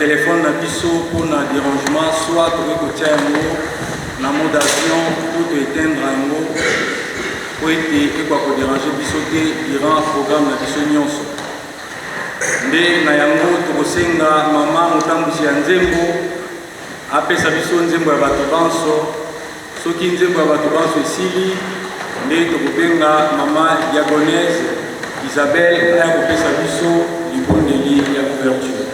téléphone na biso pour na dérangement, soit tu veux que na mode avion pour te éteindre yango pour être quoi que déranger biso durant le programme na biso nyonso. Nde na yango tokosenga mama motambusi ya nzembo apesa biso nzembo ya bato banso. Soki nzembo ya bato banso esili nde tokobenga mama diagonese Isabelle aya kopesa biso libondeli ya couverture.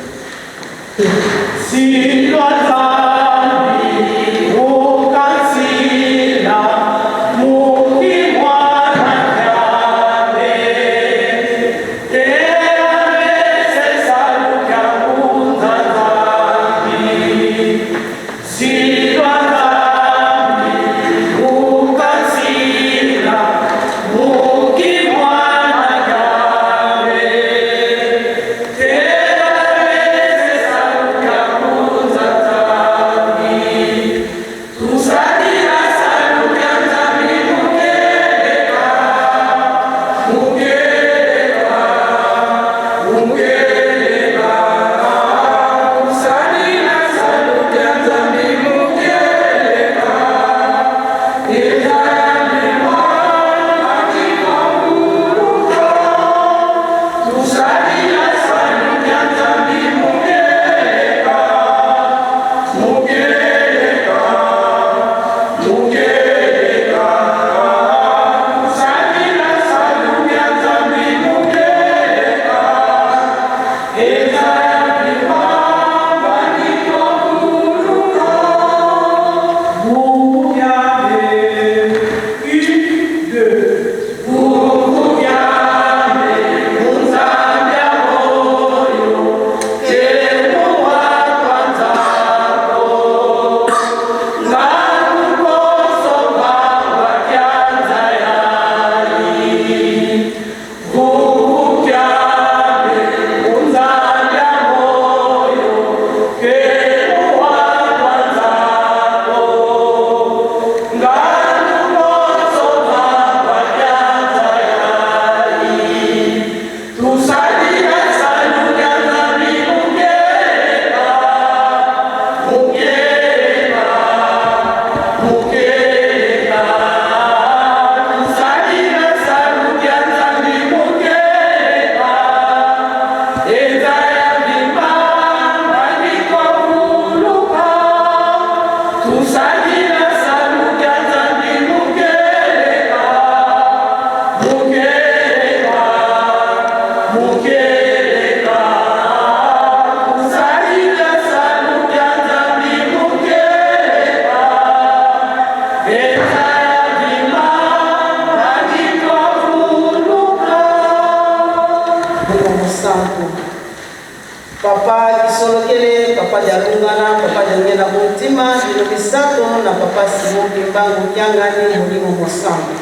Papa Kisolokele, Papa Jalungana, Papa Jangena Muntima, Bilobisato, na Papa Simoki Mbangu Kiangani, Mulimo Mosambu.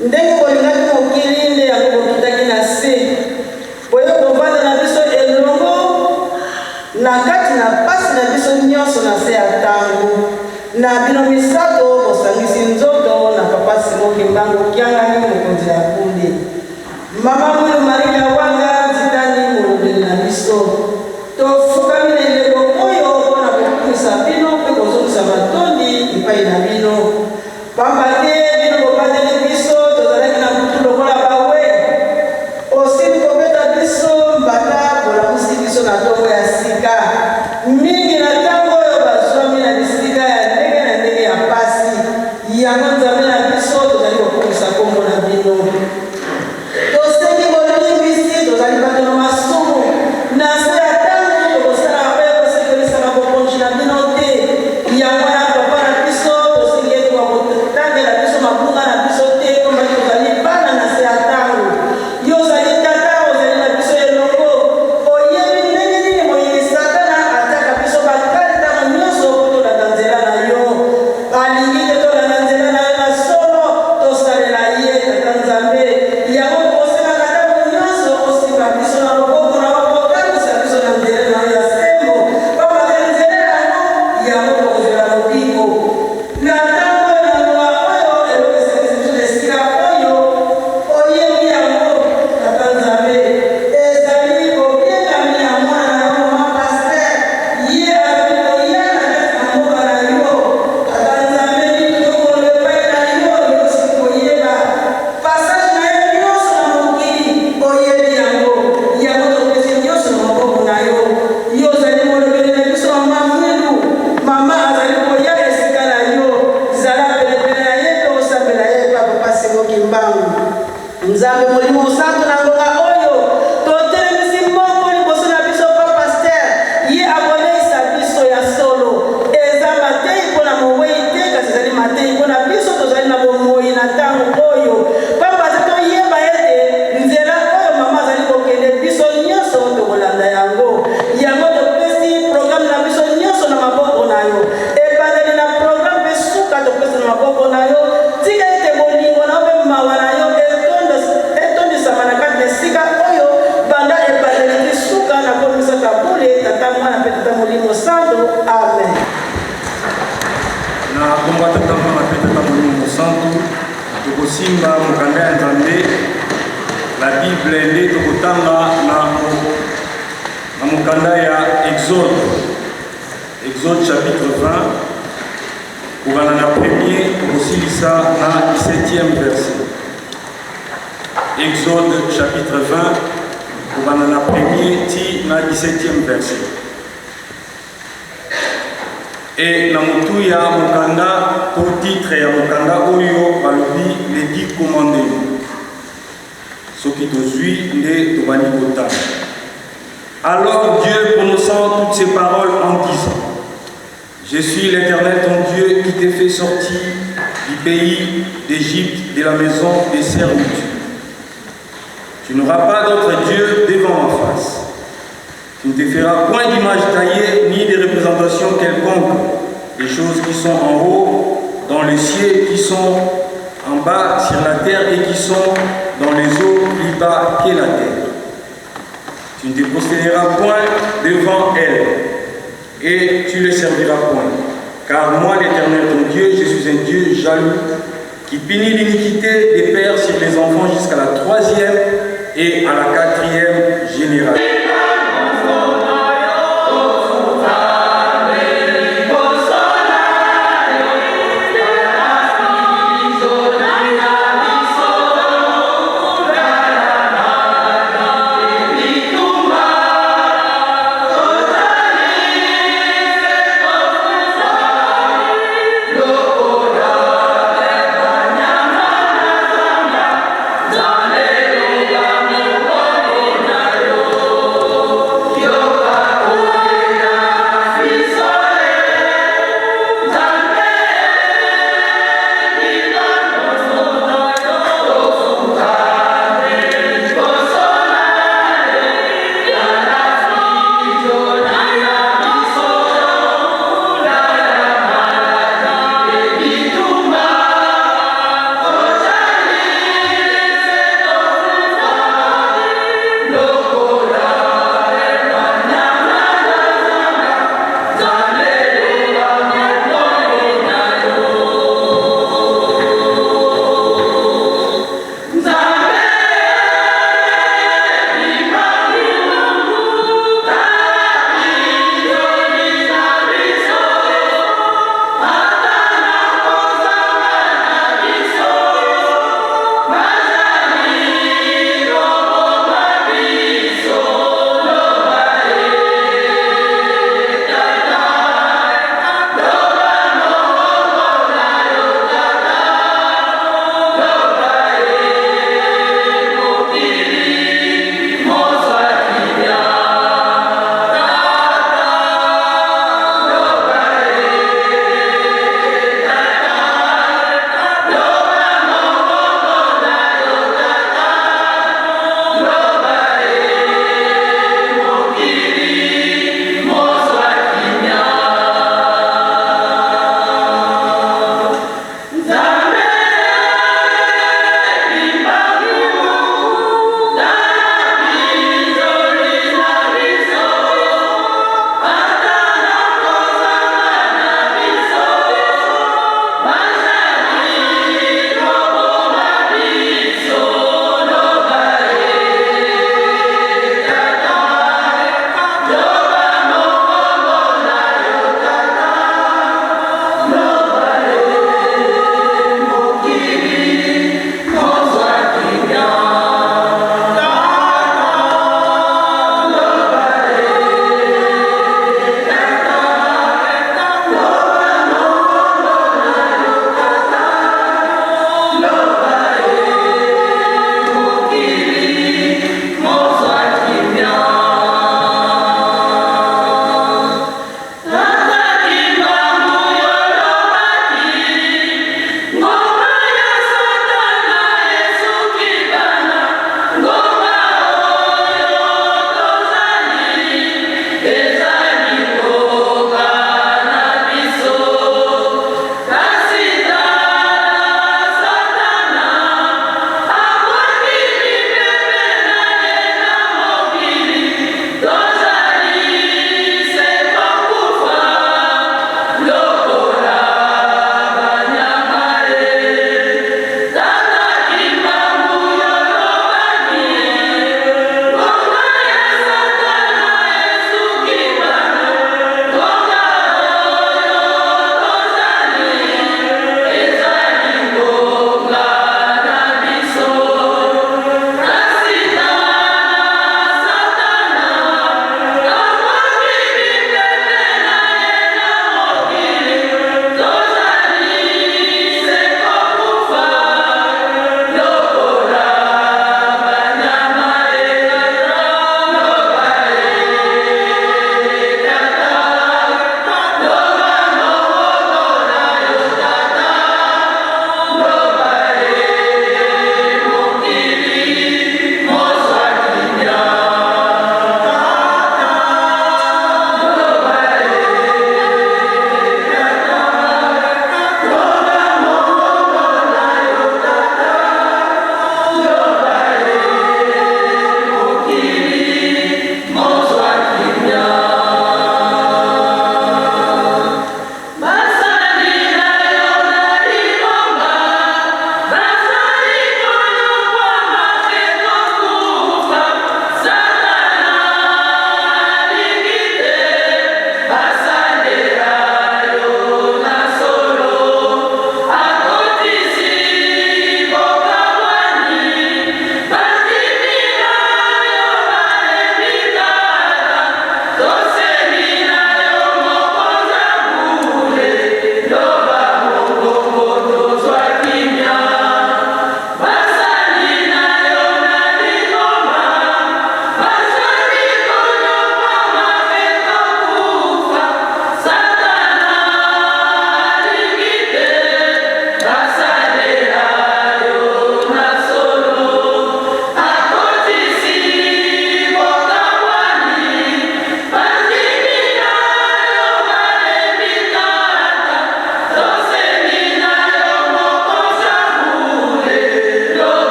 Ndenge kolingaki mokilinde ya kokitaki na se. Boyo kovanda na biso elongo, na kati na pasi na biso nyonso na se ya tango. Na Bilobisato, bosangisi nzoto, na Papa Simoki Mbangu Kiangani, mokonzi ya kundi. Mama mwelo Maria Wanga, zitani mulubeli na biso. Tofuka mine lego moyo, pona kukumisa bino, peko zonisa matondi, ipai na bino. Papa ke, bino kopate ni biso, tozalaki na kutulo kola bawe. Osi kopeta biso, mbata, pola musi biso na togo ya sika. Mingi na tango yo bazwami na bisika ya ndege ya pasi. Ya mwanza mina biso, tozalaki kukumisa kombo na bino. Tosengi Mukimbangu. Nzambe mulimo santo na ngonga oyo totere misimoko liboso na biso pa pasteur ye abonesa biso ya solo eza matei mpona mowei te kasi ezali matei mpona biso tozali na bomoi na ntango oyo pamba toyeba ete nzela oyo mama azali kokende biso nyonso tokolanda yango topesi programe na biso nyonso na maboko na yo ebandeli na programe mpe suka topesi na maboko na yo tika ete bolingo na yo mpe mawa na yo etondisama na kati na esika oyo banda ebandeli suka na komisaka bule tata mwana mpe tata molimo santo amen. Na kombo tata mwana mpe tata molimo santo tokosimba mokanda ya nzambe la bible nde tokotanga na mokanda ya Exode chapitre 20 kokana na premier kosilisa na 17e verset. Exode chapitre 20 kokana na premier ti na 17e verset. Et na motu ya mokanda to titre ya mokanda oyo balobi les 10 commandements. Soki tozwi nde tobani kotanga. Alors Dieu prononçant toutes ces paroles en disant: Je suis l'Éternel ton Dieu qui t'ai fait sortir du pays d'Égypte, de la maison des servitudes. Tu n'auras pas d'autre Dieu devant ma face. Tu ne te feras point d'image taillée ni de représentation quelconque des choses qui sont en haut dans les cieux, qui sont en bas sur la terre et qui sont dans les eaux plus bas que la terre. Tu ne te prosterneras point devant elles et tu ne les serviras point. Car moi, l'Éternel ton Dieu, je suis un Dieu jaloux qui punit l'iniquité des pères sur les enfants jusqu'à la 3e et à la 4e génération.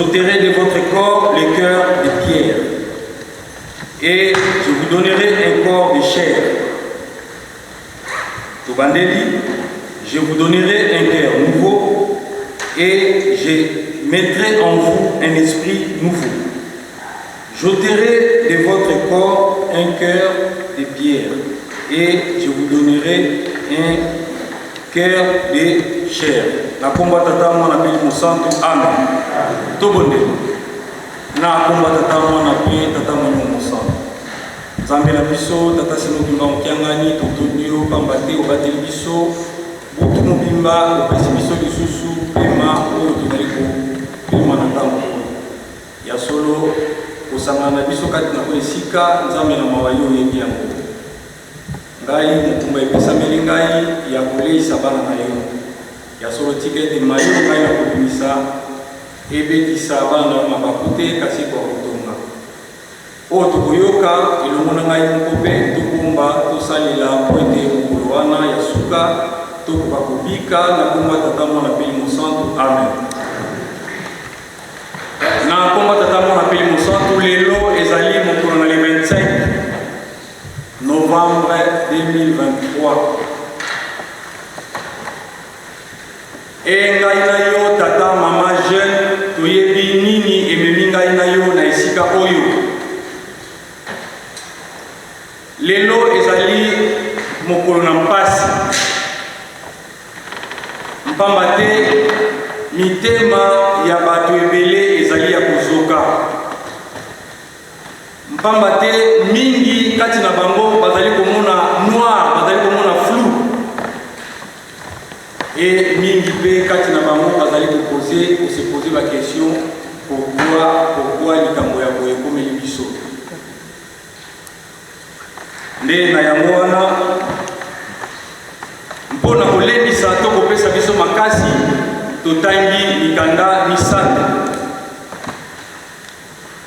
J'ôterai de votre corps le cœur de pierre, et je vous donnerai un corps de chair. Tobandeli, je vous donnerai un cœur nouveau, et je mettrai en vous un esprit nouveau. J'ôterai de votre corps un cœur de pierre, et je vous donnerai un cœur de chair. La combat tata mwana peli musantu, amen. Tobonde. Na combat tata mwana peli tata mwana musantu. Zambe na biso tata sino bimba okiangani totonio pambate obateli biso butu mobimba opesi biso lisusu pema oyo tozali kopema na ntango ya solo kosangana na biso kati na ko esika nzambe na mawa yo oyebi yango. Ngai motumba epesameli ngai ya koleisa bana na yo ya solo tika ete mayo ngai na kobimisa ebekisa bana na bakute kasi kwa kotonga oyo tokoyoka elongo na ngai moko mpe tokumba tosalela po ete mokolo wana ya suka tokoka kobika na komba tata mwana peli mosantu, amen. Na komba tata mwana peli mosantu lelo ezali mokolo na le 25 novembre 2023. Ngai na yo tata mama jeune toyebi nini ememi ngai na yo na esika oyo. Lelo ezali mokolo na mpasi. Mpamba te mitema ya bato ebele ezali ya kozoka. Mpamba te mingi kati na bango bazali komona noir, bazali komona flou. Et mingi pe kati na bango bazali se poser la question pourquoi likambo ya boye komeli biso. Nde na yango wana mpona kolendisa to kopesa biso makasi totangi mikanda misato.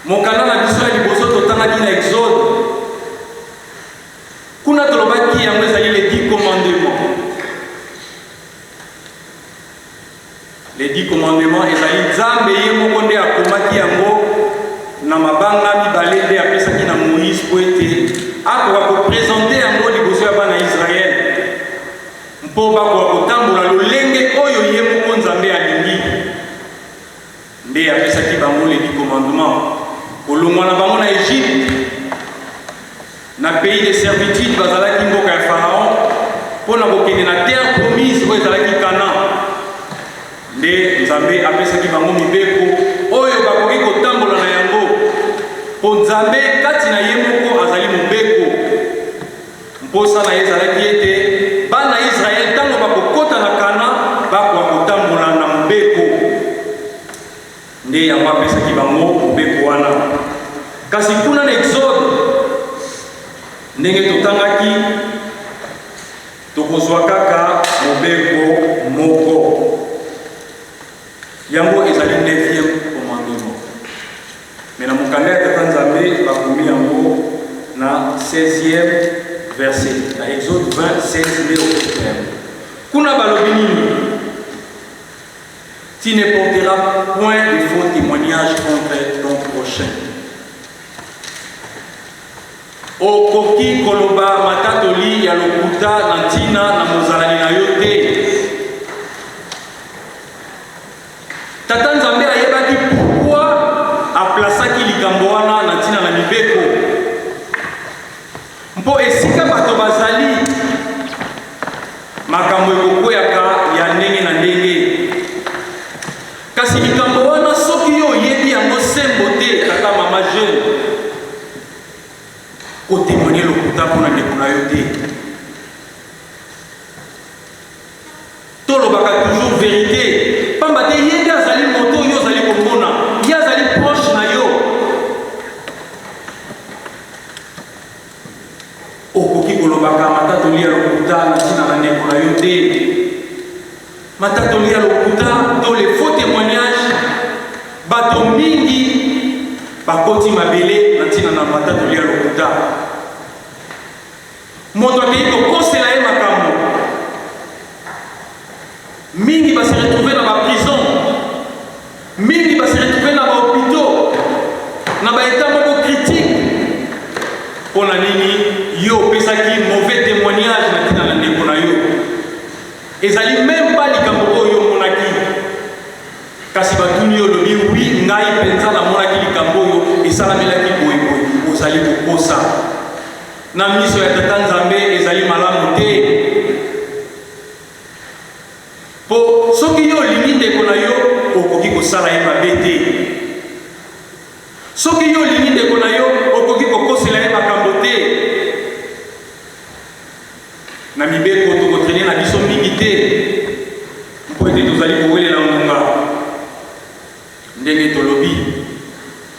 Mokanda na biso ya liboso totangaki na Exode. Kuna tolobaki yango ezali les 10 commandements. Les 10 commandements ezali Nzambe ye moko nde akomaki yango na mabanga mibale nde apesaki na Moïse po ete akoka kopresente yango liboso ya bana Israel mpo bakoka kotambola lolenge oyo ye moko Nzambe alingi. Nde apesaki bango les 10 commandements kolongwa na bango na Egypte na pays de servitude bazalaki mboka ya Pharaon mpo na kokende na terre promise oyo ezalaki Canaan. Nde Nzambe apesaki bango mibeko oyo bakoki kotambola na yango mpo Nzambe kati na ye moko azali mobeko. Mposa na ye ezalaki ete bana Israel ntango bakokota na Kana bakoka kotambola na mobeko. Nde yango apesaki bango mobeko wana. Kasi kuna na Exode ndenge totangaki tokozwa kaka mobeko moko. Yango ezali 9e commandement. Mais na mokanda ya tata Nzambe bakomi yango na 16e verset. Na Exode 20, 16 nde kuna balobi nini? Tu ne porteras point de faux témoignages contre ton prochain. Okoki koloba matatoli ya lokuta na ntina na mozalani na yo te. Tata Nzambe ayebaki pourquoi aplasaki likambo wana na ntina na mibeko. Mpo esika bato bazali makambo ekokweyaka ya ndenge na ndenge. Kasi likambo wana soki yo oyebi yango sembo te tata mama jeune kotémoigner lokuta mpona ndeko na yo te. Tolobaka toujours vérité. Pamba te yende azali moto yo azali komona. Ye azali proche na yo. Okoki kolobaka matatoli ya lokuta na ntina na ndeko na yo te. Matatoli ya lokuta to les faux témoignages bato mingi bakoti mabele na ntina na matatoli ya lokuta. Moto akei kokosela ye makambo mingi va se retrouver dans la prison, mingi va se retrouver dans ezali même pas likambo oyo monaki kasi batuni yo lobi oui ngai penza na monaki likambo oyo esalamelaki boyeboye ozali kokosa na miso ya tata nzambe ezali malamu te po soki yo olingi ndeko na yo okoki kosala ye mabe te soki yo olingi ndeko na yo okoki kokosela ye makambo te na mibeko tokotraine na biso mingi te mpo ete tozali kowelela ngonga ndenge tolobi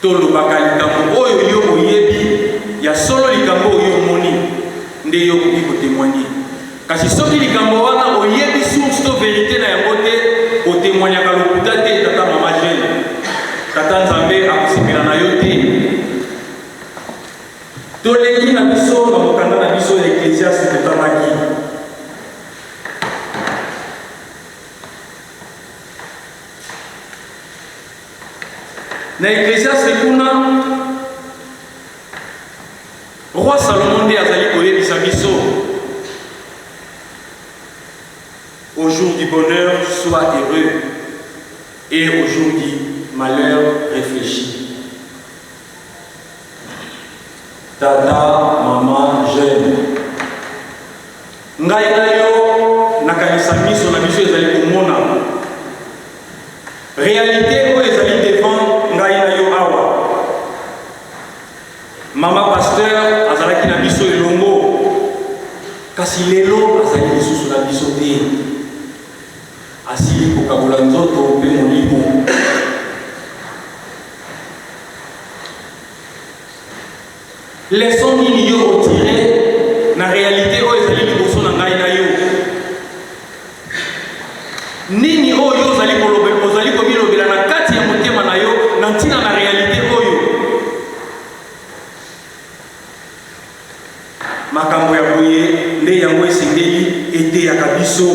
tolobaka likambo oyo yo oyebi ya solo likambo oyo omoni nde yo okoki kotémoigne kasi soki likambo wana oyebi source to vérité na yango te otémoignaka lokuta te tata mama jeune tata nzambe akosepela na yo te toleki na biso na mokanda na biso ya eklesiaste totamaki na eklesiaste kuna roi Salomon nde azali koyebisa biso au jour du bonheur sois heureux et au jour du malheur réfléchis. Tata mama jeune ngai na yo nakanisa miso na biso ezali komona réalité oyo ezali devant ngai na yo awa mama pasteur azalaki na biso elongo kasi lelo azali lisusu na biso te asili kokabola nzoto mpe molimo leson nini yo otire na réalité oyo ezali liboso na ngai na yo nini oyo ozali komilobela na kati ya motema na yo na ntina na réalité oyo makambo ya boye nde yango esengeli eteyaka biso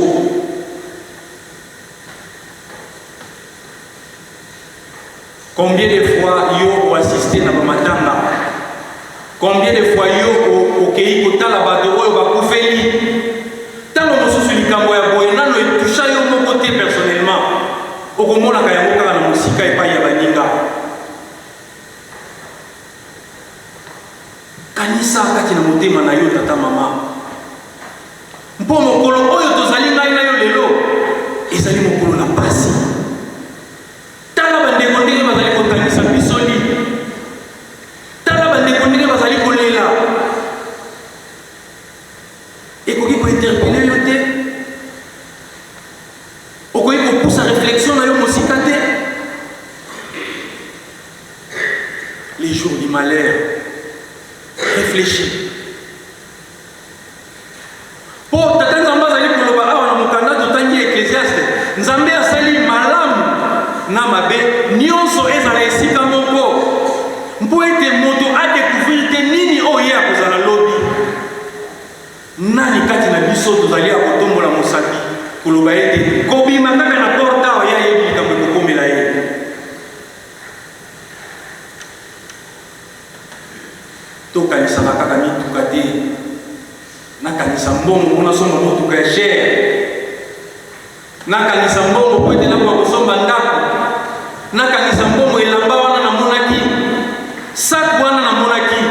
combien de fois yo oassiste na bamatanga combien de fois yo okei kotala bato oyo bakufeli ntango mosusu likambo ya boye nano etusha yo moko te personnellement okomonaka yango kaka na mosika epai ya baninga kanisa kati na motema na yo tata mama mpo mokolo oyo tozali ngai na yo lelo ezali mokolo na pasi tala bandeko ndenge bazali kokanisa bisoli tala bandeko ndenge bazali kolela ekoki kointerpele yo te okoki kopusa réflexion na yo mosika te les jours du malheur réfléchis po tata nzambe azali koloba awa na mokanda totangi ecclésiaste nzambe asali malamu na mabe nyonso ezala esika moko mpo ete moto adécouvrir te nini oyo ye akozala lobi nani kati na biso tozali ya kotombola mosapi koloba ete kobima kaka na porte awa ye ayebi likambo ekokomela ye tokanisaka kaka mituka te nakanisa mbongo mpona somba motuka ya chere nakanisa mbongo po ete nakoka kosomba ndako nakanisa mbongo elamba wana namonaki sak wana namonaki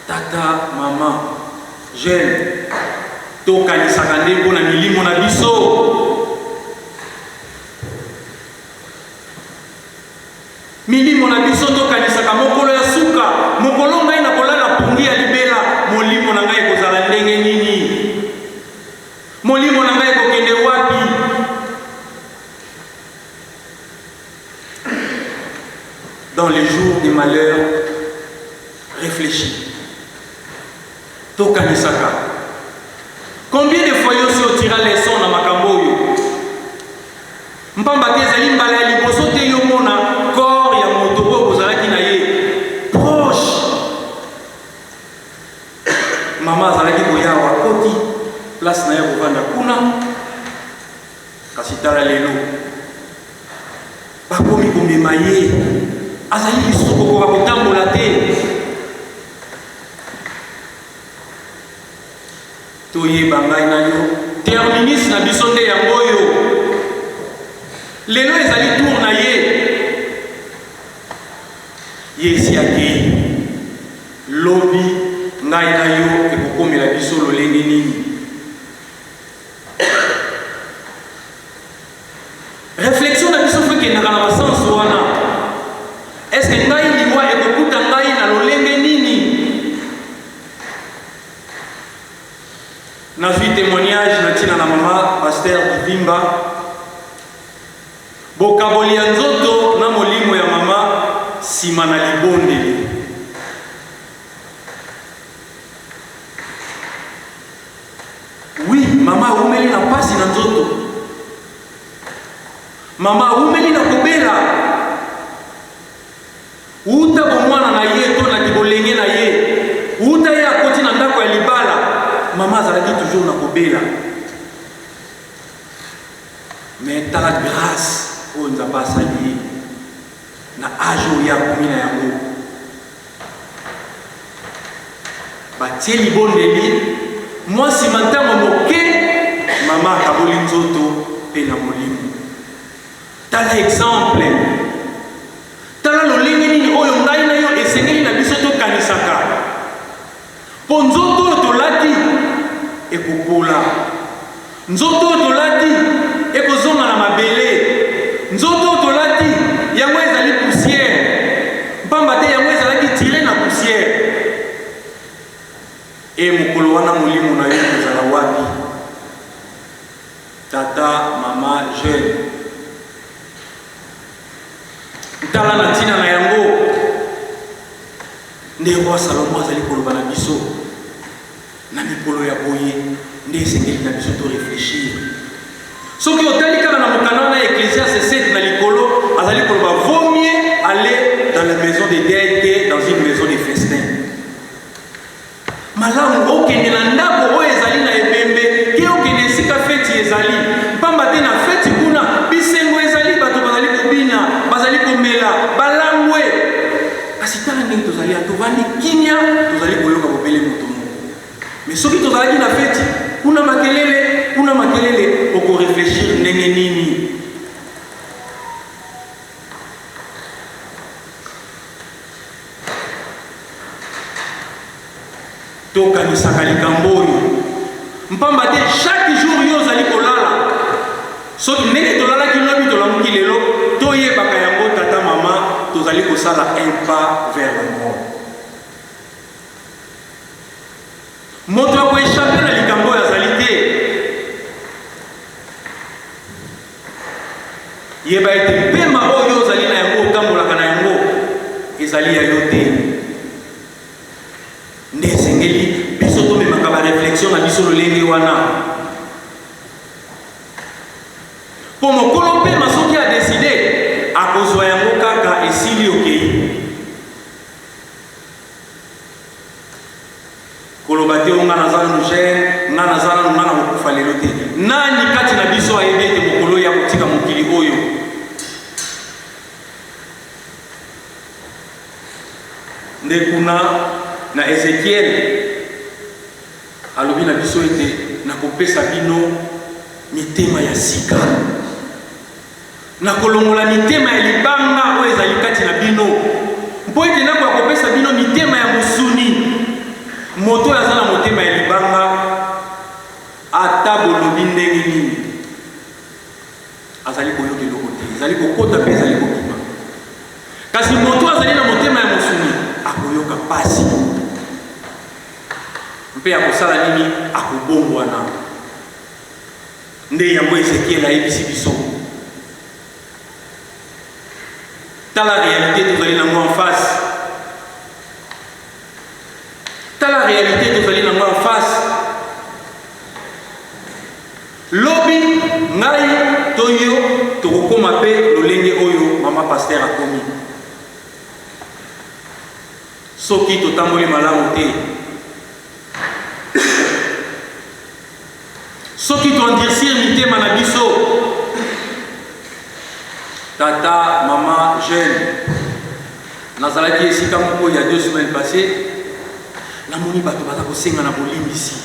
tata mama jeune tokanisaka nde mpo na milimo na biso milimo na biso tokanisaka mokolo ya suka mokolo ngai nakolala pungi ya libela molimo na ngai ekozala ndenge nini molimo na ngai ekokende wapi dans les jours du malheur réfléchis tokanisaka combien de fois yo si otira leson na makambo oyo mpamba te ezali mbala ya liboso te yo mona corps ya moto oyo kozalaki na ye proche mama azalaki koyawa akoti place na ye kovanda kuna kasi tala lelo bakomi komema ye azali lisusu kokoka kotambola te toyeba ngai na yo te terminus na biso nde yango oyo lelo ezali tour na ye esi akei lobi ngai na yo ekokomela biso lolenge nini. Réflexion na biso fo ekendaka na basanso wana, eske ngai liwa ekokuta ngai na lolenge nini? Nazwi témoignage na ntina na mama Pasteur Divimba, bokaboli ya nzoto na molimo ya mama nsima na libondeli. Oui, mama aumeli na pasi na nzoto, mama aumeli na kobela uta bomwana na ye to na kibolenge na ye uta ye akoti na ndako ya libala, mama azalaki toujours na kobela. Mais tala grâce oyo nzambe asali na age oyo ya komi na yango, batie libondeli mwasi mantango moke mama akaboli nzoto mpe na molimo. Tala exemple, tala lolenge nini oyo ngai na yo esengeli na biso tokanisaka mpo nzoto oyo tolati ekopola, nzoto oyo tolati ekozonga na mabele, nzoto oyo tolati yango ezali poussière, mpamba te yango ezalaki tire na poussière. E mokolo wana molimo na yo kozala wapi? Tata, mama, jeune, tala na ntina na yango nde roi Salomo azali koloba na biso na mikolo ya boye nde esengeli na biso to réfléchir. Soki otali kaka na mokanda na Ecclésiaste 7 na likolo azali koloba vaut mieux aller dans la maison de deuil que dans une maison de festin. Malamu okende na ndako oyo ezali na ebembe ke okende esika feti ezali, mpamba te na feti kuna bisengo ezali, bato bazali kobina, bazali komela, balangwe. Kasi tala ndenge tozali atovandi kimia, tozali koyoka bobele moto moko. Mais soki tozalaki na feti kuna makelele oko réfléchir ndenge nini? Tokanisaka likambo oyo, mpamba te chaque jour yo ozali kolala, soki ndenge tolalaki lobi tolamuki lelo toyebaka yango tata mama tozali kosala un pas vers le mort. Moto akoéchappe na likambo oyo azali te. Yeba ete pema oyo ozali na yango otambolaka na yango ezali ya yo te. Nde esengeli biso tomemaka baréflexion na biso lolenge wana mpo mokolo mpema soki adeside akozwa yango kaka esili okei. koloba te o nga naza nanu jeune, nga naza nanu nga na kokufa lelo te. Nani kati na biso ayebi ete mokolo ya kotika mokili oyo? Nde kuna na Ezekiel alobi na biso ete nakopesa bino mitema ya sika, nakolongola mitema ya libanga oyo ezali kati na bino, mpo ete nako akopesa bino mitema ya mosuni. Moto oyo aza na motema ya libanga ata bolobi ndenge nini azali koyoka eloko te, ezali kokota mpe ezali kokima. Kasi moto azali na motema ya mosuni akoyoka pasi mpe akosala nini? Akobongwana. Nde yango Ezekiel ayebisi biso. Tala réalité tozali nango en face, tala réalité tozali nango en face. Lobi ngai toyo tokokoma mpe lolenge oyo mama Pasteur akomi. Soki totamboli malamu te, soki toendurcir mitema na biso, tata, mama, jeune, nazalaki esika moko il y a 2 semaines passées, namoni bato baza kosenga na bolimbisi.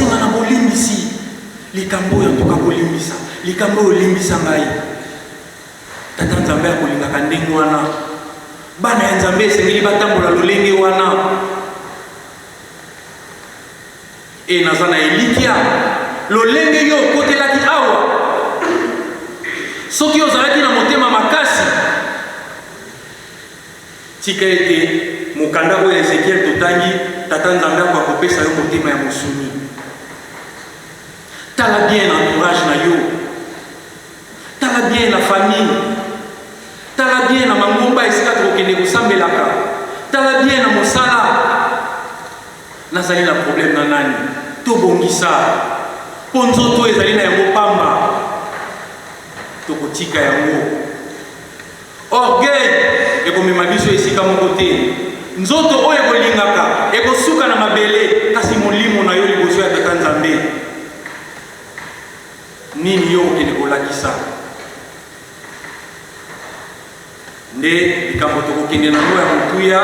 tokosenga na bolimbisi likambo oyo toka kolimbisa likambo oyo limbisa ngai tata nzambe akolingaka ndenge wana bana ya nzambe esengeli batambola lolenge wana e naza na elikia lolenge yo okotelaki awa soki ozalaki na motema makasi tika ete mokanda oyo Ezekiel totangi tata nzambe ako akopesa yo motema ya mosuni. Tala bien entourage na yo, tala bien la famille, tala bien na mangomba esika tokende kosambelaka, tala bien na mosala. Nazali na problème na nani tobongisa po nzoto ezali na yango pamba tokotika yango. Orgueil ekomema biso esika moko te. Nzoto oyo ekolingaka ekosuka na mabele kasi molimo na yo liboso ya tata nzambe nini yo okende kolakisa nde likambo tokokende nango ya motuya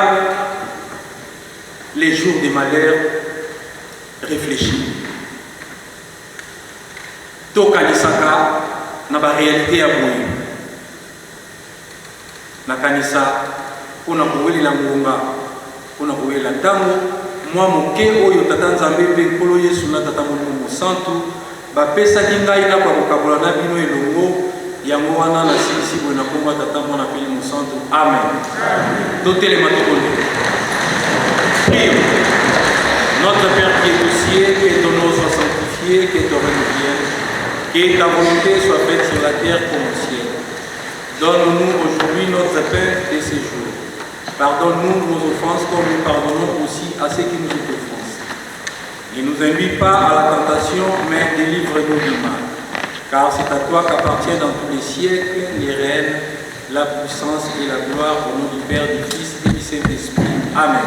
les jours de malheur réfléchis tokanisaka na baréalité ya boye nakanisa mpona kowelela ngonga mpona kowelela ntango mwa moke oyo tata nzambe mpe nkolo yesu na tata molimo mosantu bapesaki ngai na kokabola na bino elongo yango wana nasilisi boye na kombo ya tata mwana mpe mosantu amen. Totelema tokonde. Prions. Notre Père qui est au ciel, que ton nom soit sanctifié, que ton règne vienne, que ta volonté soit faite sur la terre comme au ciel. Donne-nous aujourd'hui notre pain de ce jour. Pardonne-nous nos offenses comme nous pardonnons aussi à ceux qui nous offensent. Ne nous invite pas à la tentation, mais délivre-nous du mal. Car c'est à toi qu'appartiennent dans tous les siècles les règnes, la puissance et la gloire au nom du Père, du Fils et du Saint-Esprit. Amen.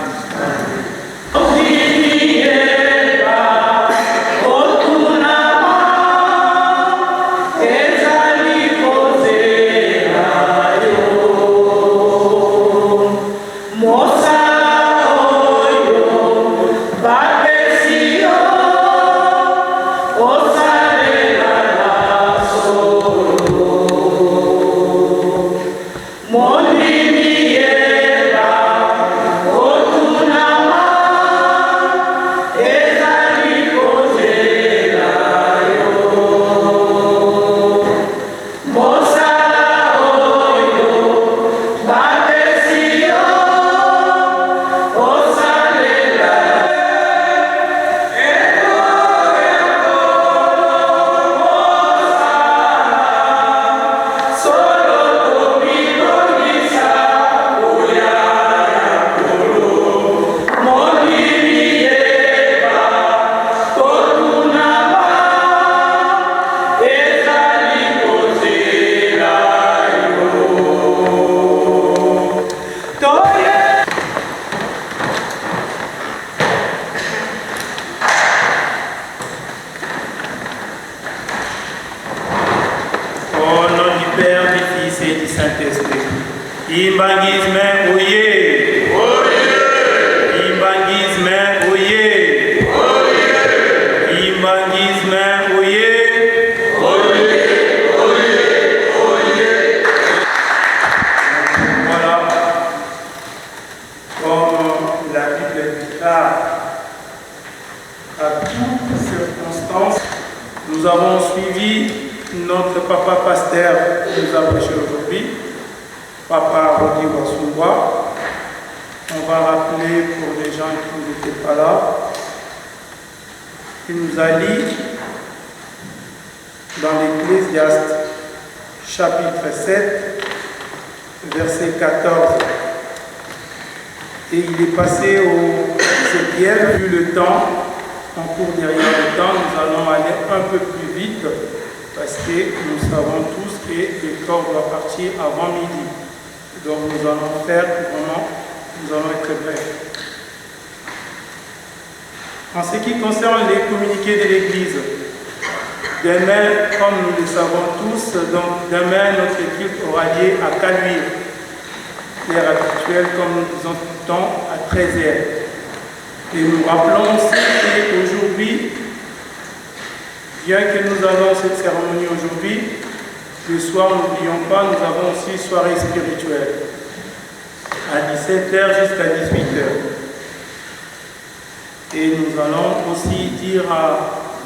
Nous avons suivi notre papa pasteur qui nous a prêché aujourd'hui, Papa Rodi Wasumwa. On va rappeler pour les gens qui n'étaient pas là, il nous a lu dans l'Ecclésiaste chapitre 7, verset 14. Et il est passé au 7e, vu le temps. En cours derrière le temps, nous allons aller un peu plus vite parce que nous savons tous que le corps doit partir avant midi. Donc nous allons faire vraiment, nous allons être brefs. En ce qui concerne les communiqués de l'Église, demain, comme nous le savons tous, donc demain notre culte aura lieu à Caluire, l'heure habituelle comme nous disons tout le temps à 13h. Et nous rappelons aussi qu'aujourd'hui, Bien que nous avons cette cérémonie aujourd'hui, le soir, n'oublions pas, nous avons aussi soirée spirituelle à 17h jusqu'à 18h. Et nous allons aussi dire à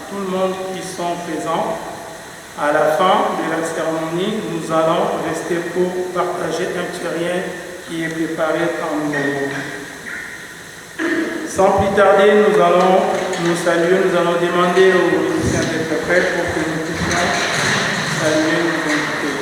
tout le monde qui sont présents, à la fin de la cérémonie, nous allons rester pour partager un petit rien qui est préparé par nous. Sans plus tarder, nous allons nous saluer, nous allons demander aux musiciens d'être prêts pour que nous puissions saluer nos invités.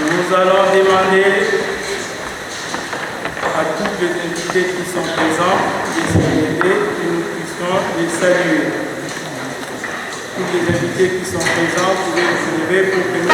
Nous allons demander à tous les invités qui sont présents de se lever et que nous puissions les saluer. Tous les invités qui sont présents, vous pouvez vous lever pour que nous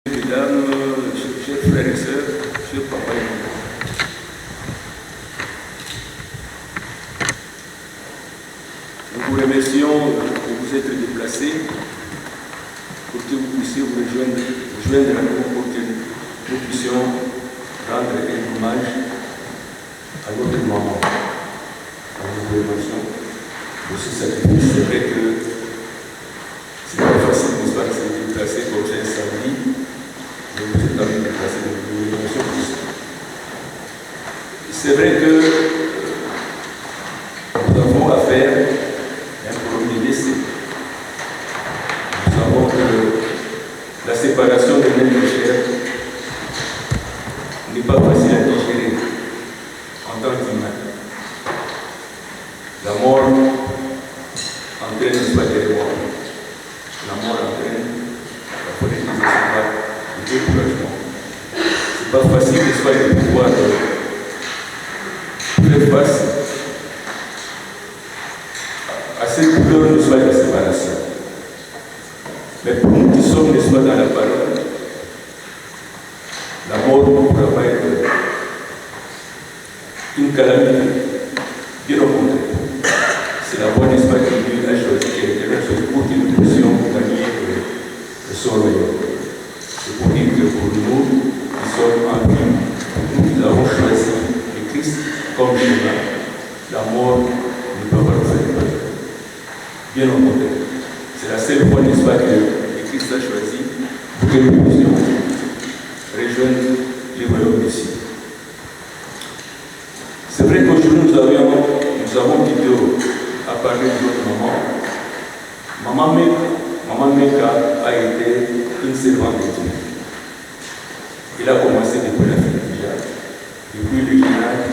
Mesdames, chers frères et sœurs, chers papa et maman. Nous vous remercions de vous être déplacés pour que vous puissiez vous joindre à nous pour que nous puissions rendre un hommage à notre maman. Nous vous remercions pour ce sacrifice. C'est vrai que c'est pas facile, n'est-ce pas, de se déplacer comme c'est un samedi. Vous êtes quand même déplacé de l'émotion. C'est vrai que nous avons affaire à un problème de décès. Nous savons que la séparation de l'être cher n'est pas facile à digérer en tant qu'humain. La mort entraîne, n'est-ce pas, des morts. La mort entraîne la folie des espoirs. pas, de pouvoir faire face à cette douleur, n'est-ce pas, de séparation. Mais pour nous qui sommes, n'est-ce pas, dans la parole, la mort ne pourra pas être une calamité. Bien au contraire. C'est la voie, n'est-ce pas, que Dieu a choisi, qui est la chose pour que nous puissions gagner son royaume. C'est pour dire que pour nous, qui sommes en vie, nous avons choisi le Christ comme chemin. La mort ne peut pas nous faire peur. Bien au contraire. C'est la seule voie, n'est-ce pas, que le Christ a choisi pour que nous puissions rejoindre le royaume des cieux. C'est vrai qu'aujourd'hui nous avons vidéo à parler de notre maman. Maman Meka a été une servante de Dieu. Il a commencé depuis la fin du village. Depuis le village,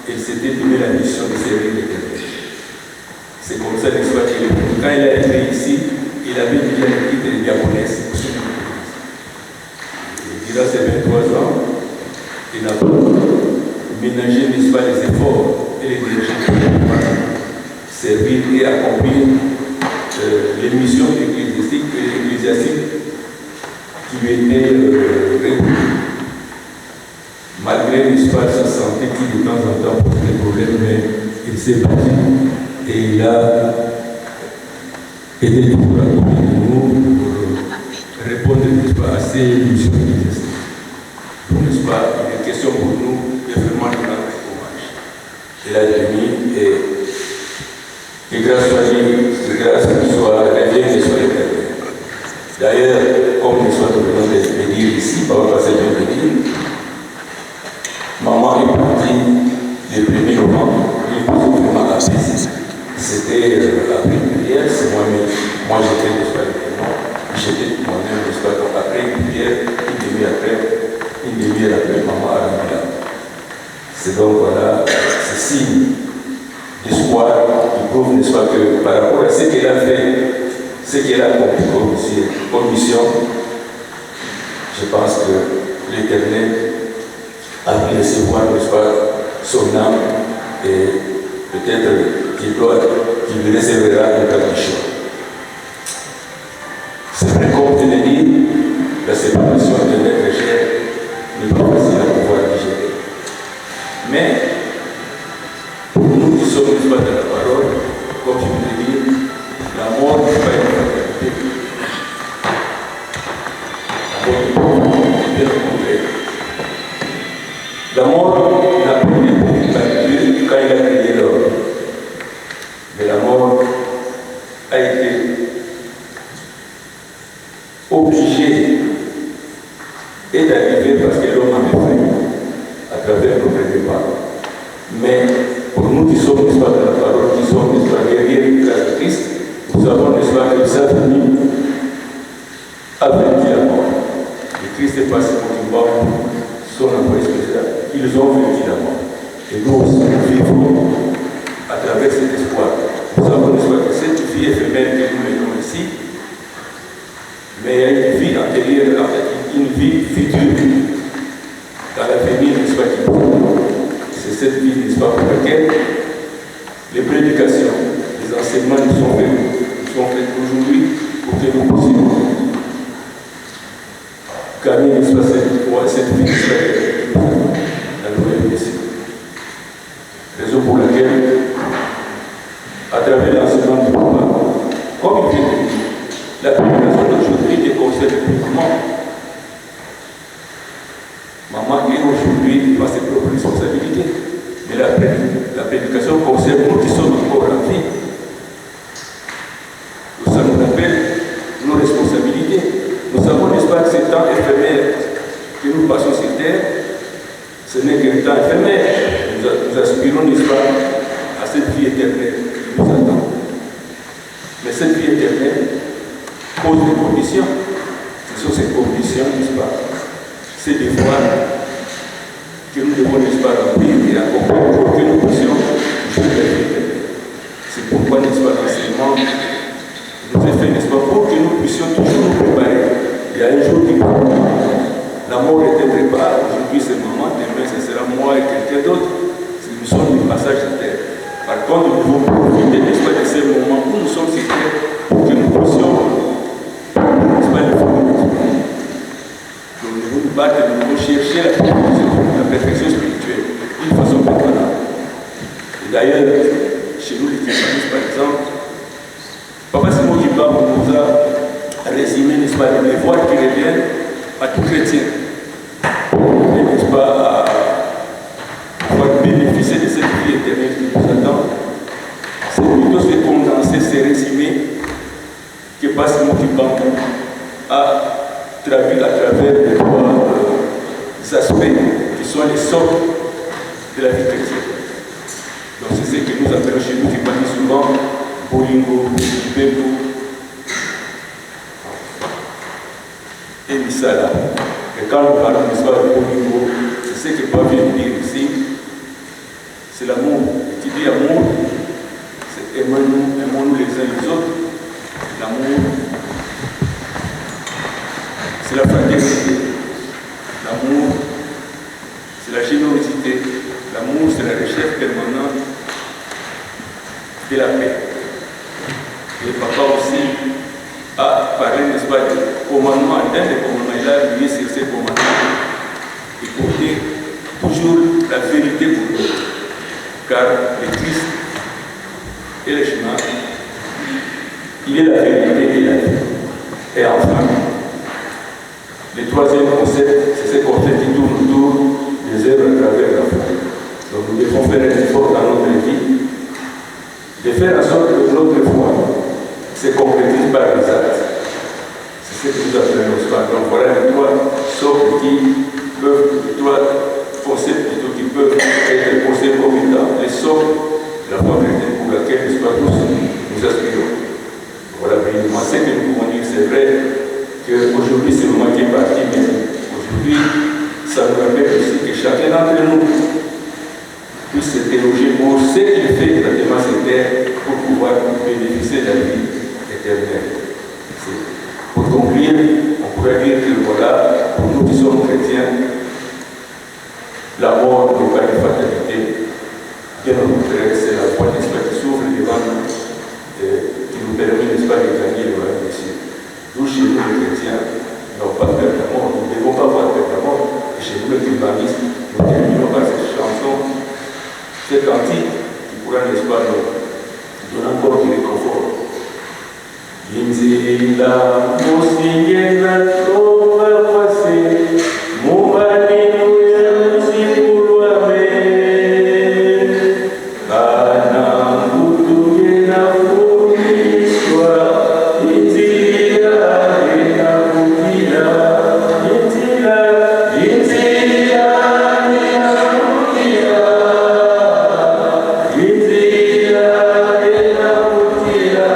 elle s'était donné la mission de servir l'Éternel. C'est comme ça, n'est-ce pas, quand il est arrivé ici, il avait déjà le titre de diaconesse. Durant ses 23 ans, il n'a pas ménagé, n'est-ce pas, les efforts et les dirigeants pour servir et accomplir les missions ecclésiastiques qui lui étaient réunies. Malgré, n'est-ce pas, sa santé qui de temps en temps pose des problèmes, mais il s'est battu et il a été toujours accompagné de nous pour répondre, n'est-ce pas, à ces missions ecclésiastiques. Donc, n'est-ce pas, il est question pour nous de vraiment lui rendre hommage. Il a tenu et que grâce soit révélée, soit éternelle. D'ailleurs, comme nous sommes venus de le dire ici, par le passé de le dire, maman est partie le 1er novembre, c'était après une prière, c'est moi-même, moi j'étais, n'est-ce pas, j'étais moi-même, n'est-ce pas, donc après une prière, une demi-heure après, maman a rendu là. C'est donc, voilà, c'est signe d'espoir qui prouve, n'est-ce pas, que par rapport à ce qu'elle a fait, ce qu'elle a accompli comme mission, je pense que l'Éternel a pu recevoir, n'est-ce pas, son âme et peut-être qu'il lui réservera une gratification. C'est vrai, comme je l'ai dit, la séparation de notre chair n'est pas facile à pouvoir digérer. Mais pour nous qui sommes, n'est-ce pas, dans la parole, comme je vous l'ai dit, la mort n'est pas une fatalité. La mort n'a pas été pour Dieu quand il a créé l'homme. Mais la mort a été obligée et d'arriver parce que l'homme avait fait à travers notre départ. Mais pour nous qui sommes, n'est-ce pas, dans la parole, qui sommes, n'est-ce pas, derrière le Christ, nous savons, n'est-ce pas, que sa famille a vaincu la mort. Le Christ est passé pour une mort, son envoyé spécial. Ils ont vaincu la mort. Et nous aussi, nous vivons à travers cet espoir. Nous savons, n'est-ce pas, que cette vie éphémère que nous menons ici, mais il y a une vie antérieure, en fait, une vie future dans l'avenir, n'est-ce pas, qui c'est cette vie, n'est-ce pas, pour laquelle les prédications, les enseignements nous sont faits aujourd'hui pour que nous puissions gagner, n'est-ce pas, cette vie, n'est-ce pas, dans le royaume des cieux. Raison pour laquelle, à travers l'enseignement du papa, comme il vient de dire, la prédication d'aujourd'hui est concerne publiquement. Maman est aujourd'hui par ses propres responsabilités. Mais la prédication concerne nous qui sommes encore en vie. Ça nous rappelle nos responsabilités. Nous savons, n'est-ce pas, que ce temps éphémère que nous passons sur terre, ce n'est qu'un temps éphémère. Nous aspirons, n'est-ce pas, à cette vie éternelle qui nous attend. Mais cette vie éternelle pose des conditions. Ce sont ces conditions, n'est-ce pas, ces devoirs que nous devons, n'est-ce pas, remplir et accomplir pour que nous puissions jouer la vie éternelle. C'est pourquoi, n'est-ce pas, l'enseignement nous est fait, n'est-ce pas, pour que nous puissions toujours nous préparer. Il y a un jour qui la mort était préparée, aujourd'hui c'est le moment, demain c'est passage de terre. Par contre, nous devons profiter, n'est-ce pas, de ces moments où nous sommes sur terre pour que nous puissions, n'est-ce pas, les fruits. Donc nous devons nous battre, nous devons chercher la perfection spirituelle d'une façon permanente. Et d'ailleurs, chez nous, les christianistes, par exemple, Papa Simon Kimba nous a résumé, n'est-ce pas, les devoirs qui reviennent à tout chrétien. N'est-ce pas, à pouvoir bénéficier de cette vie éternelle qui nous attend. C'est plutôt se condenser, se résumer que Papa Simon Kimba a traduit à travers les trois aspects qui sont les socles de la vie chrétienne. Donc c'est ce que nous appelons chez nous, qui parle souvent Bolingo, Bembo et Misala. Et quand nous parlons de l'histoire de Bolingo, c'est ce que Paul vient de dire ici, c'est l'amour. Et qui dit amour, c'est aimons-nous les uns les autres. L'amour, c'est la fraternité. L'amour, c'est la générosité. L'amour, c'est la recherche permanente de la paix. Et Papa aussi a parlé, n'est-ce pas, du commandement, d'un des commandements. Il a appuyé sur ces commandements et porter toujours la vérité pour nous. Car le Christ est le chemin, il est la vérité et la vie. Et enfin, le troisième concept, c'est ce concept qui tourne autour des œuvres à travers la foi. Donc nous devons faire un effort dans notre vie, de faire en sorte que notre foi se concrétise par les actes. C'est ce que nous appelons le soir. Donc voilà les trois sortes qui peuvent, les trois concepts plutôt qui peuvent être posés comme étant les sortes de la foi chrétienne pour laquelle nous tous nous aspirons. Voilà brièvement ce que nous pouvons dire. C'est vrai qu'aujourd'hui c'est le moment qui est parti, mais aujourd'hui ça nous rappelle aussi que chacun d'entre nous puisse s'interroger pour ce qu'il fait exactement sur terre pour pouvoir bénéficier de la vie éternelle. Pour conclure, on pourrait dire que voilà, pour nous qui sommes chrétiens, la mort n'est pas une fatalité. Bien au contraire, c'est la voie, n'est-ce pas, qui s'ouvre devant nous, qui nous permet, n'est-ce pas, de gagner le royaume des cieux. Nous, chez nous, les chrétiens, n'avons pas peur de la mort, nous ne devons pas avoir peur de la mort. Et chez nous, les christianistes, nous terminons par cette chanson, cette cantique qui pourra, n'est-ce pas, nous donner encore du réconfort. Inzila musingena tova kwase mubani nuya muzibulwame kana kutugena kumiswa inzila ena kutila inzila ena kutila inzila ena kutila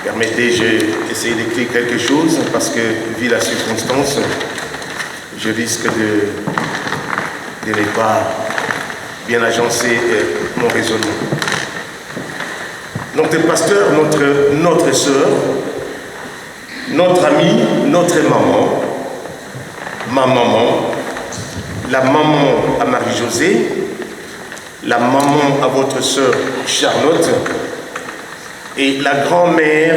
Permettez, j'ai essayé d'écrire quelque chose parce que, vu la circonstance, je risque de ne pas bien agencer mon raisonnement. Notre pasteur, notre sœur, notre amie, notre maman, ma maman, la maman à Marie-Josée, la maman à votre sœur Charlotte, et la grand-mère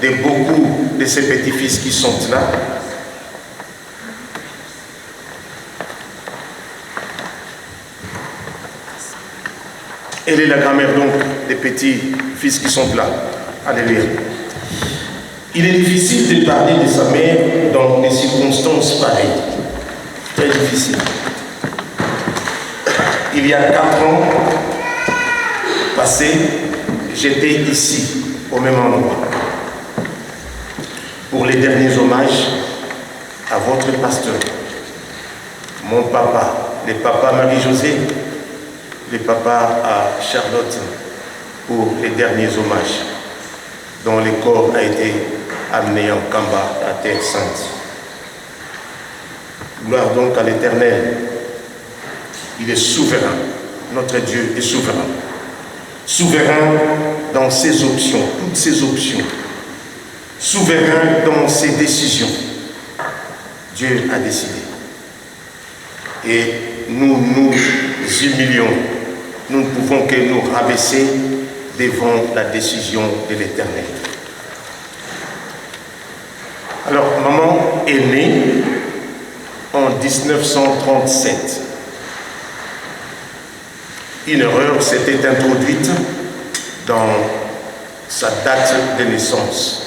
de beaucoup de ces petits-fils qui sont là. Elle est la grand-mère donc des petits-fils qui sont là. Alléluia. Il est difficile de parler de sa mère dans des circonstances pareilles. Très difficile. Il y a 4 ans passés, j'étais ici, au même endroit, pour les derniers hommages à votre pasteur, mon papa, le papa Marie-Josée, le papa à Charlotte, pour les derniers hommages, dont le corps a été amené en Kamba, à Terre Sainte. Gloire donc à l'Éternel. Il est souverain. Notre Dieu est souverain. Souverain dans ses options, toutes ses options. Souverain dans ses décisions. Dieu a décidé. Et nous nous humilions. Nous ne pouvons que nous rabaisser devant la décision de l'Éternel. Alors, maman est née en 1937. Une erreur s'était introduite dans sa date de naissance.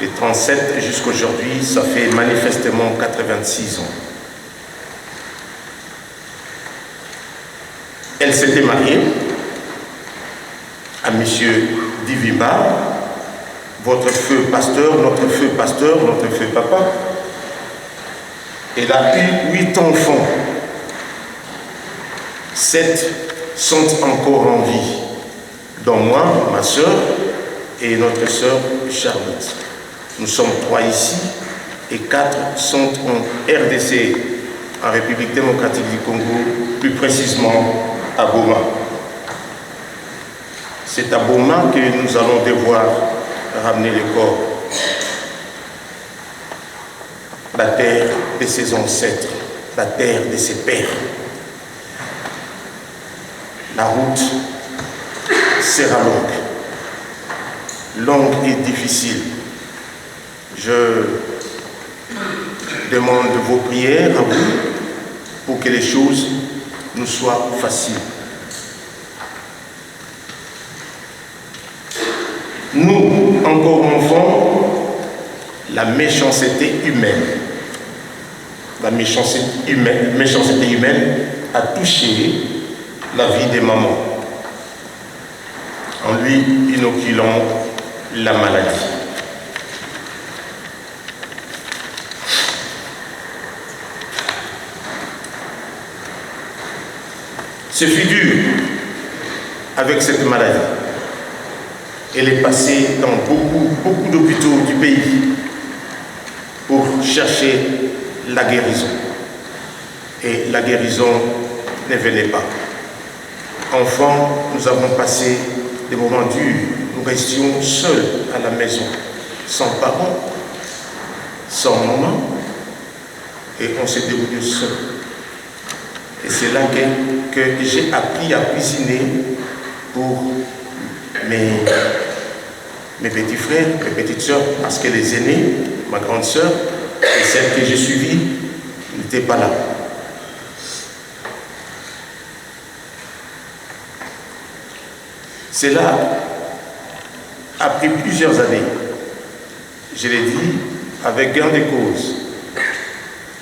De 37 jusqu'aujourd'hui, ça fait manifestement 86 ans. Elle s'était mariée à monsieur Divimba, votre feu pasteur, notre feu papa. Elle a eu 8 enfants. 7 sont encore en vie, dont moi, ma soeur et notre soeur Charlotte. Nous sommes 3 ici et 4 sont en RDC, en République démocratique du Congo, plus précisément à Boma. C'est à Boma que nous allons devoir ramener le corps. La terre de ses ancêtres, la terre de ses pères. La route sera longue et difficile. Je demande vos prières à vous pour que les choses nous soient faciles. Nous, encore enfants, la méchanceté humaine a touché la vie des mamans en lui inoculant la maladie. Ce fut dur avec cette maladie. Elle est passée dans beaucoup d'hôpitaux du pays pour chercher la guérison. Et la guérison ne venait pas. Enfants, nous avons passé des moments durs. Nous restions seuls à la maison, sans parents, sans maman, et on s'est débrouillé seul. Et c'est là que j'ai appris à cuisiner pour mes petits frères, mes petites sœurs, parce que les aînés, ma grande sœur et celle que j'ai suivie, n'étaient pas là. Cela a pris plusieurs années. Je l'ai dit avec gain de cause.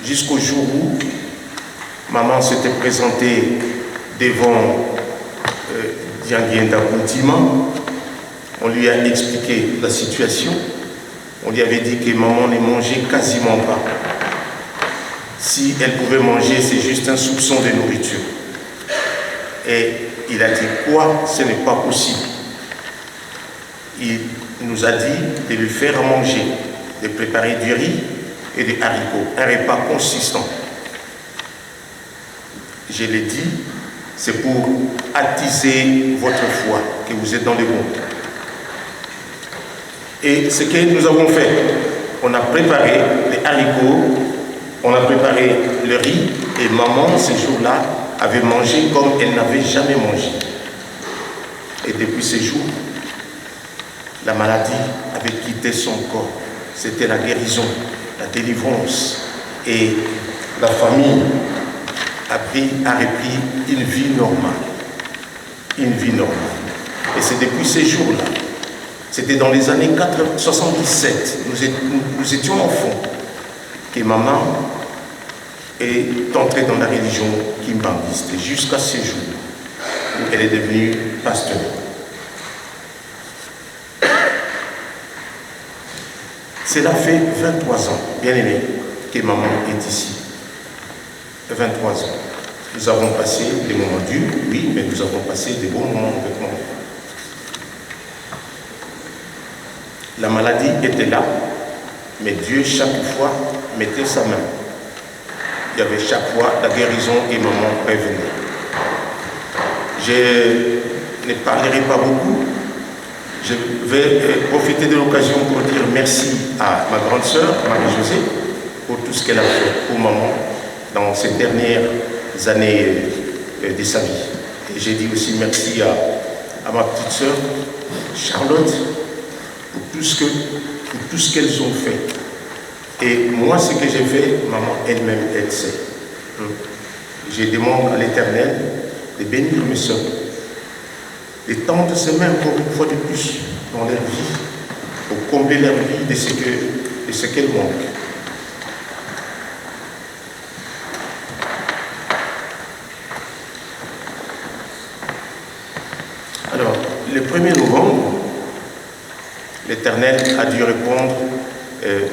Jusqu'au jour où maman s'était présentée devant Dianguienda Kuntima. On lui a expliqué la situation. On lui avait dit que maman ne mangeait quasiment pas. Si elle pouvait manger, c'est juste un soupçon de nourriture. Et il a dit quoi? Ce n'est pas possible. Il nous a dit de lui faire manger, de préparer du riz et des haricots, un repas consistant. Je l'ai dit, c'est pour attiser votre foi, que vous êtes dans le bon. Et ce que nous avons fait, on a préparé les haricots, on a préparé le riz, et maman, ce jour-là, avait mangé comme elle n'avait jamais mangé. Et depuis ce jour, La maladie avait quitté son corps. C'était la guérison, la délivrance. Et la famille a repris une vie normale. Une vie normale. Et c'est depuis ces jours-là, c'était dans les années 77, nous étions enfants, que maman est entrée dans la religion kimbangiste jusqu'à ce jour où elle est devenue pasteur. Cela fait 23 ans, bien aimé, que maman est ici. 23 ans. Nous avons passé des moments durs, oui, mais nous avons passé des bons moments avec maman. La maladie était là, mais Dieu chaque fois mettait sa main. Il y avait chaque fois la guérison et maman revenait. Je ne parlerai pas beaucoup. Je vais profiter de l'occasion pour dire merci à ma grande sœur, Marie-Josée, pour tout ce qu'elle a fait pour maman dans ces dernières années de sa vie. Et j'ai dit aussi merci à ma petite sœur, Charlotte, pour tout ce qu'elles ont fait. Et moi, ce que j'ai fait, maman elle-même, elle sait. Je demande à l'Éternel de bénir mes soeurs, de tendre ses mains pour une fois de plus dans leur vie, pour combler leur vie de ce qu'elles manquent. Alors, le 1er novembre, l'Éternel a dû répondre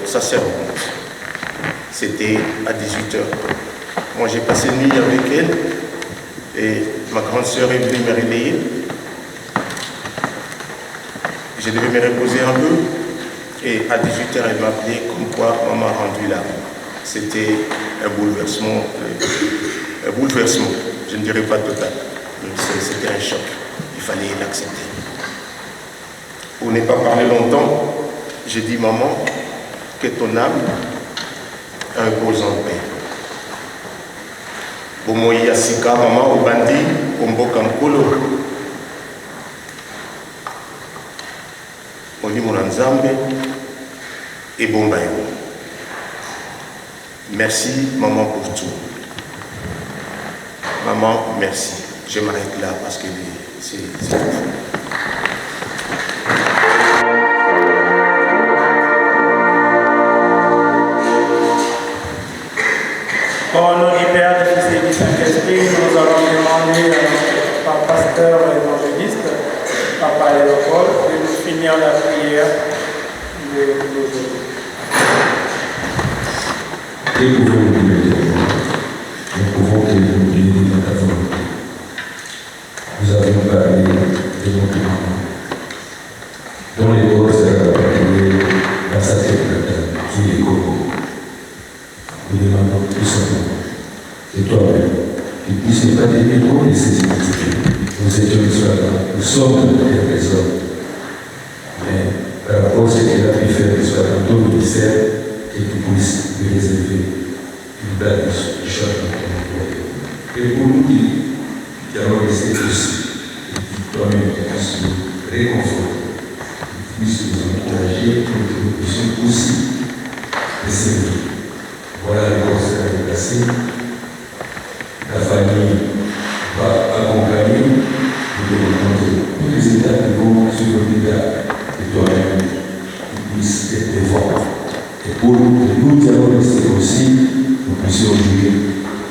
sa servante. C'était à 18h. Moi, j'ai passé une nuit avec elle et ma grande sœur est venue me réveiller. Je devais me reposer un peu et à 18h, elle m'a appelé comme quoi maman a rendu là. C'était un bouleversement, je ne dirais pas total. C'était un choc. Il fallait l'accepter. Pour ne pas parler longtemps, j'ai dit maman, que ton âme repose en paix. Bomoyi asika maman obandi omboka nkolo. Molimo na Nzambe et bomba yo. Merci maman pour tout. Maman, merci. Je m'arrête là parce que c'est tout. Au nom du Père, du Fils et du Saint-Esprit, nous allons demander à notre pasteur évangéliste, Papa Léopold, de nous finir la prière de l'aujourd'hui. Nous pouvons te prier dans ta volonté. Nous avons parlé de notre maman, dont les corps sera appelé dans sa tête qui est Congo. Nous demandons tout simplement que toi-même, tu puisses ne pas t'aimer comme les iniquités. Nous étions là, nous sommes des hommes. Mais par rapport à ce qu'elle a pu faire dans ton ministère, que tu puisses lui réserver une place de changement dans ton royaume. Et pour nous qui allons rester tous, que toi-même tu puisses nous réconforter, tu puisses nous encourager pour que nous puissions aussi les servir. Voilà le constat déplacé. La famille va accompagner le développement tous les étapes qui vont sur le regard de toi-même qui puissent être devant. Et pour nous qui allons rester aussi, nous puissions jouir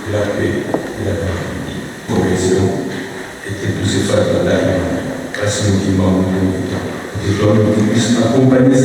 de la paix et de la tranquillité. Cohésion et que tous ces frères dans l'âme, parce que nous qui manquons de temps. Que toi, nous puissions accompagner